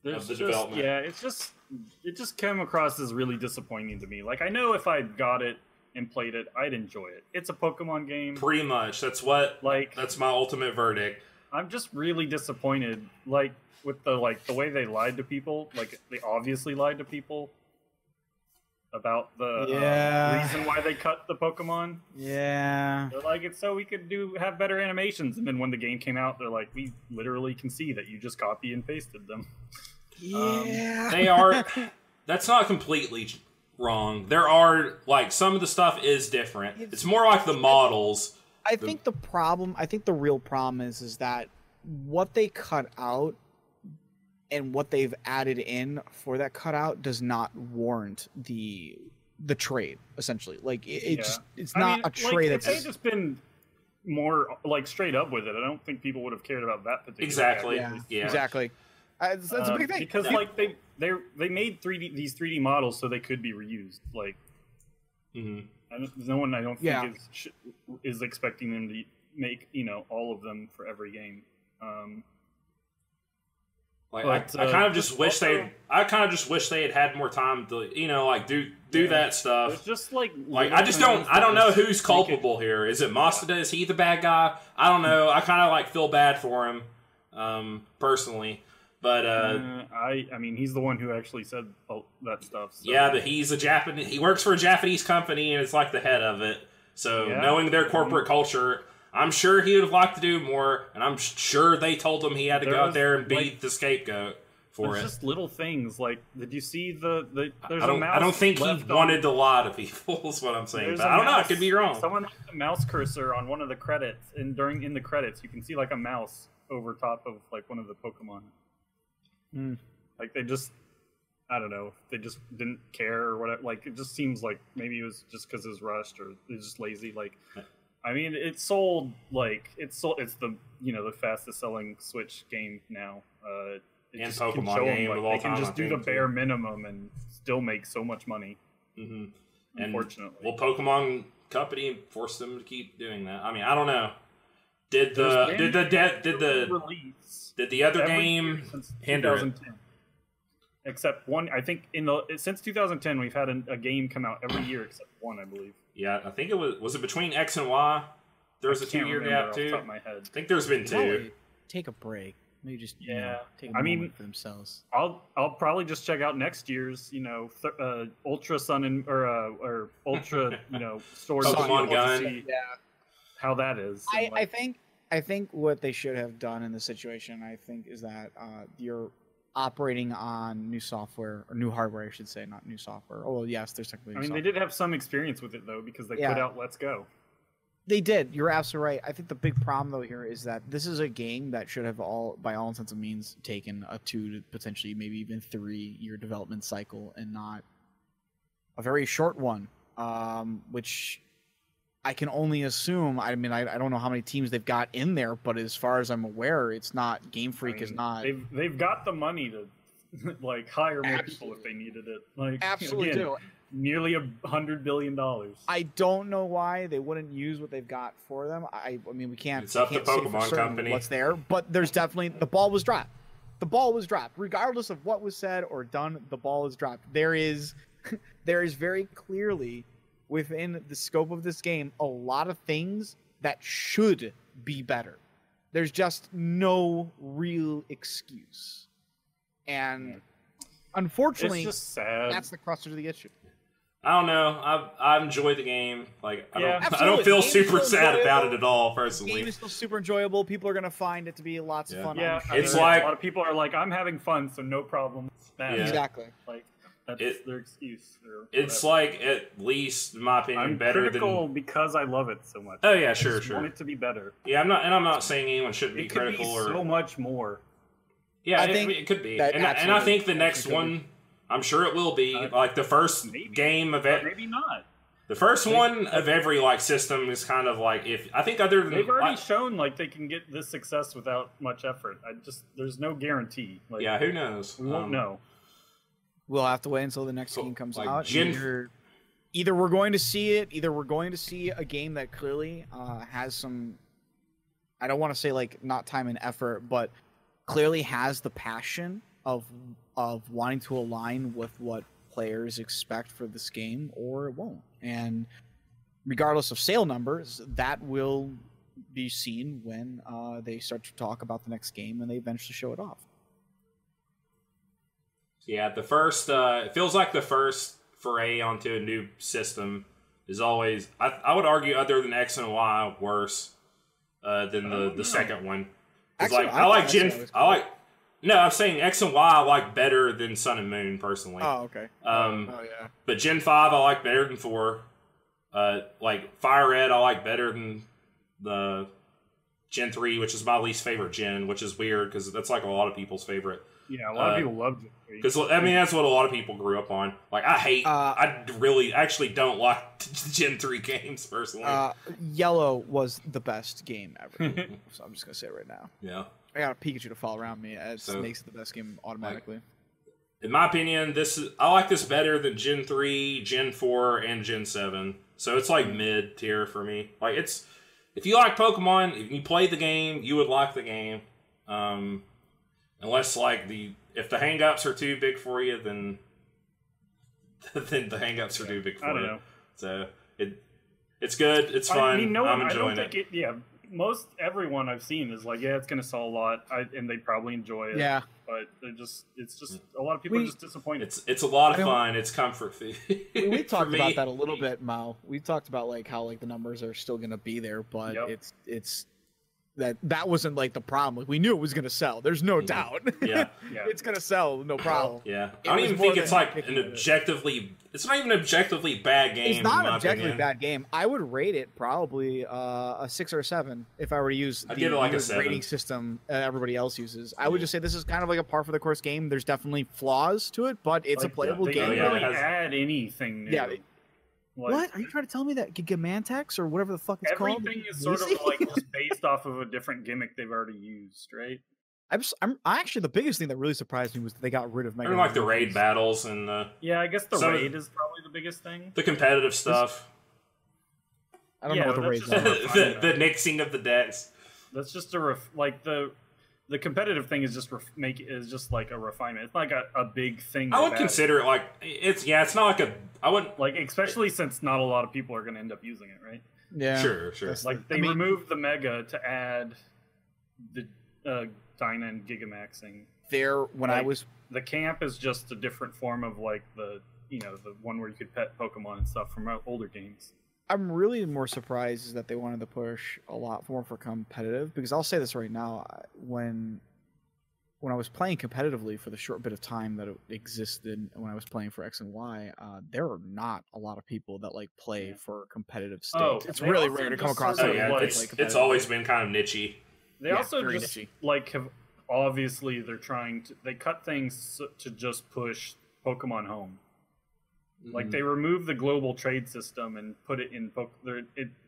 of the development. Yeah, it just came across as really disappointing to me. Like, I know if I got it and played it, I'd enjoy it. It's a Pokemon game. Pretty much. That's my ultimate verdict. I'm just really disappointed, like, with the way they lied to people. Like, they obviously lied to people about the reason why they cut the Pokemon. Yeah. They're like, it's so we could have better animations. And then when the game came out, they're like, we literally can see that you just copy and pasted them. Yeah. They are... That's not completely wrong. There are, like, some of the stuff is different. It's more like the models... I think the real problem is that what they cut out and what they've added in for that cutout does not warrant the trade, essentially. Like it's not a trade. If they just been more like straight up with it, I don't think people would have cared about that particular. Exactly. Yeah. Exactly. That's a big thing because like they made these 3D models so they could be reused. Like. Mm-hmm. No one, I don't think, is expecting them to make all of them for every game. I kind of just wish they had more time to do that stuff. It's just like I don't know who's culpable here. Is it Masada? Is he the bad guy? I don't know. I kind of feel bad for him, personally. But I mean, he's the one who actually said that stuff. So. Yeah, but he's a Japanese. He works for a Japanese company, and it's like the head of it. So knowing their corporate culture, I'm sure he would have liked to do more, and I'm sure they told him he had to go out there and be the scapegoat. for it's it. just little things like, did you see the there's I a mouse? don't think he wanted on, a lot of people. Is what I'm saying. But a I don't know. I mouse- could be wrong. Someone left a mouse cursor on one of the credits, and in the credits, you can see like a mouse over top of like one of the Pokemon. Like they just, I don't know, they just didn't care or whatever. Like it just seems like maybe it was just because it was rushed or they're just lazy. Like, I mean, it's the the fastest selling Switch game now. And Pokemon game of all they can time, just I do the think, bare minimum and still make so much money. Mm-hmm. Unfortunately, well, Pokemon Company forced them to keep doing that. I mean, I don't know. Did the other game hinder it? Except one, I think since 2010 we've had a game come out every year except one, I believe. Yeah, I think it was it between X and Y. There was a 2-year gap too. My head. I think there's been 2. Take a break. Maybe just take a moment for themselves. I'll probably just check out next year's Ultra Sun and or Ultra Sword Pokemon Gun. See how that is. I think what they should have done in this situation, I think, is that you're operating on new software or new hardware, I should say, not new software. Oh, well, yes, there's technically. I mean, they did have some experience with it though because they put out Let's Go. They did. You're absolutely right. I think the big problem though here is that this is a game that should have by all intents and means, taken a 2 to potentially maybe even 3-year development cycle and not a very short one. Which I can only assume. I mean, I don't know how many teams they've got in there, but as far as I'm aware, it's not Game Freak is not. They've got the money to like hire more people if they needed it. Like absolutely again, do. Nearly $100 billion. I don't know why they wouldn't use what they've got for them. I mean, we can't. It's up to Pokemon Company. What's there? But there's definitely the ball was dropped. The ball was dropped, regardless of what was said or done. The ball is dropped. There is very clearly within the scope of this game a lot of things that should be better. There's just no real excuse, and unfortunately, it's just sad. That's the crux of the issue. I don't know. I enjoy the game. Like I absolutely. don't feel super sad about it at all. Personally, the game is still super enjoyable. People are gonna find it to be lots of fun. Yeah, it's like a lot of people are like, I'm having fun, so no problem. Exactly. Like that's their excuse. It's like at least, in my opinion, I'm better critical than because I love it so much. Oh yeah, sure. I want it to be better. Yeah, I'm not saying anyone shouldn't be critical or so much more. Yeah, I think it could be, and I think the next one. I'm sure it will be like the first game of it. Maybe not. The first one of every system is kind of like I think other than they've already shown they can get this success without much effort. There's no guarantee. Yeah, who knows? We won't know. We'll have to wait until the next game comes out. Either we're going to see it. Either we're going to see a game that clearly has some. I don't want to say not time and effort, but clearly has the passion of wanting to align with what players expect for this game, or it won't. And regardless of sale numbers, that will be seen when they start to talk about the next game and they eventually show it off. Yeah, the first it feels like the first foray onto a new system is always I would argue, other than X and Y, worse than the second one. Actually, No, I'm saying X and Y I like better than Sun and Moon, personally. Oh, okay. Yeah. But Gen 5 I like better than 4. Fire Red I like better than the Gen 3, which is my least favorite gen, which is weird because that's a lot of people's favorite. Yeah, a lot of people love Gen 3. Because, that's what a lot of people grew up on. I actually don't like Gen 3 games, personally. Yellow was the best game ever. So I'm just going to say it right now. Yeah. I got a Pikachu to fall around me. It makes it the best game automatically. In my opinion, I like this better than Gen 3, Gen 4, and Gen 7. So it's mid tier for me. If you like Pokemon, if you play the game, you would like the game. Unless if the hang-ups are too big for you, then the hang-ups are too big for you. I don't know. So it's good. It's fun. I'm enjoying it. Most everyone I've seen is it's going to sell a lot, and they probably enjoy it. Yeah, but it's just a lot of people are just disappointed. It's a lot of fun. It's comfort food. We talked about that a little bit, Mao. We talked about how the numbers are still going to be there, but it's that wasn't like the problem. Like, we knew it was going to sell. There's no doubt. Yeah. It's going to sell, no problem. Yeah. I don't even think it's like an objectively. It's not even an objectively bad game. It's not an objectively bad game. I would rate it probably a 6 or a 7 if I were to use I'd give it like a 7. rating system everybody else uses. I would just say this is kind of like a par for the course game. There's definitely flaws to it, but it's a playable game. They don't really add anything new. Yeah. What? Are you trying to tell me that Gigamantax or whatever the fuck it's called? Everything is sort of like just based off of a different gimmick they've already used, right? I'm actually, the biggest thing that really surprised me was that they got rid of Mega Man. I like the raid battles and yeah, I guess the raid is probably the biggest thing. The competitive stuff. I don't know what the raids are. the nixing of the decks. That's just the competitive thing is just like a refinement. It's not like a big thing. I would consider it like it's not like I wouldn't like, especially since not a lot of people are going to end up using it, right? Yeah, sure. Like they removed the Mega to add the Dyna and Gigamaxing. The camp is just a different form of like the one where you could pet Pokemon and stuff from older games. I'm really more surprised is that they wanted to push a lot more for competitive, because I'll say this right now, when I was playing competitively for the short bit of time that it existed, when I was playing for X and Y, there are not a lot like that play for competitive stakes. It's really rare to come across. It's always been kind of nichey. They also just nichey. Have obviously they cut things to just push Pokemon home. Like, they removed the global trade system and put it in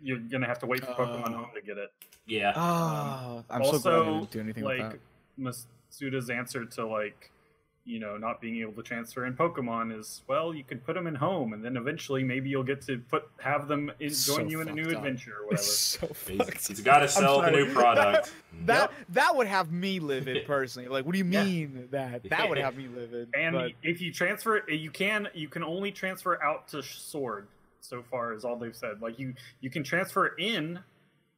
you're gonna have to wait for Pokemon Home to get it. Yeah. I'm also, so glad they didn't do anything with that. Masuda's answer to not being able to transfer in Pokemon is, well, you could put them in Home, and then eventually maybe you'll get to join you in a new adventure or whatever. It's so fucked. He's got to sell the new product. That would have me livid personally. Like, what do you mean that would have me livid? And if you transfer, you can only transfer out to Sword. So far is all they've said. Like, you can transfer in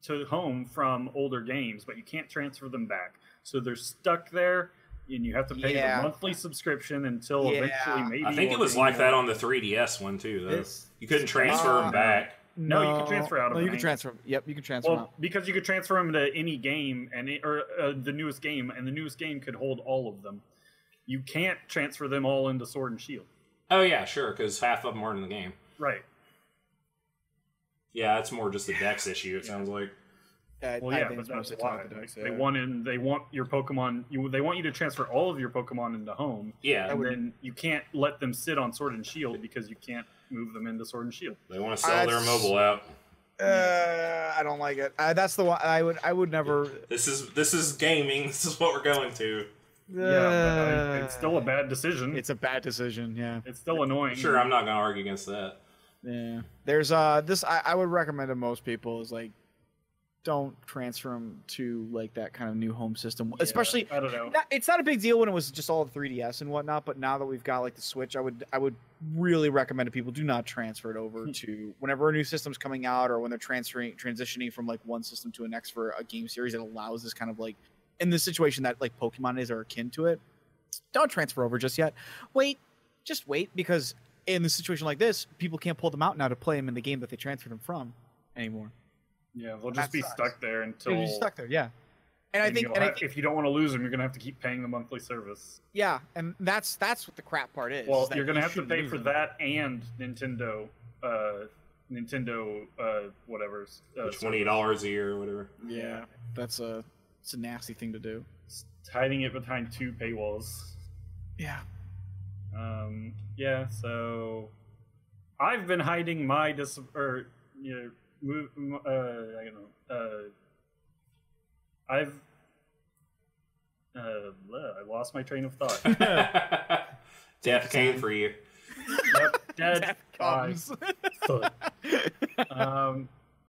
to Home from older games, but you can't transfer them back. So they're stuck there. And you have to pay the monthly subscription until eventually maybe. I think it was like that on the 3DS one too, though. You couldn't transfer them back. No, you can transfer out of them. No, you can transfer them. Yep, you can transfer them. Because you could transfer them to any game or the newest game, and the newest game could hold all of them. You can't transfer them all into Sword and Shield. Oh yeah, sure, because half of them aren't in the game. Right. Yeah, it's more just a Dex issue. It sounds like. But that's why. They want your Pokemon. They want you to transfer all of your Pokemon into Home. Yeah, and then you can't let them sit on Sword and Shield because you can't move them into Sword and Shield. They want to sell their mobile out. I don't like it. That's the one I would never. This is gaming. This is what we're going to. But it's still a bad decision. It's a bad decision. Yeah, it's still annoying. Sure, I'm not going to argue against that. Yeah, there's this. I would recommend to most people is like, don't transfer them to like that kind of new home system. Especially, I don't know. It's not a big deal when it was just all the 3DS and whatnot. But now that we've got like the Switch, I would really recommend to people, do not transfer it over to whenever a new system's coming out, or when they're transitioning from like one system to the next for a game series that allows this kind of like, in the situation that like Pokemon is or akin to it. Don't transfer over just yet. Just wait, because in the situation like this, people can't pull them out now to play them in the game that they transferred them from anymore. Yeah, they'll just be stuck there until. They'll be stuck there, yeah. And I think, if you don't want to lose them, you're gonna have to keep paying the monthly service. Yeah, and that's what the crap part is. Well, you're gonna have to pay for that and Nintendo, whatever's $20 a year or whatever. Yeah, it's a nasty thing to do. It's hiding it behind 2 paywalls. Yeah. Yeah. So, I've been hiding my I lost my train of thought. Death came for you. Yep, dead. Death comes.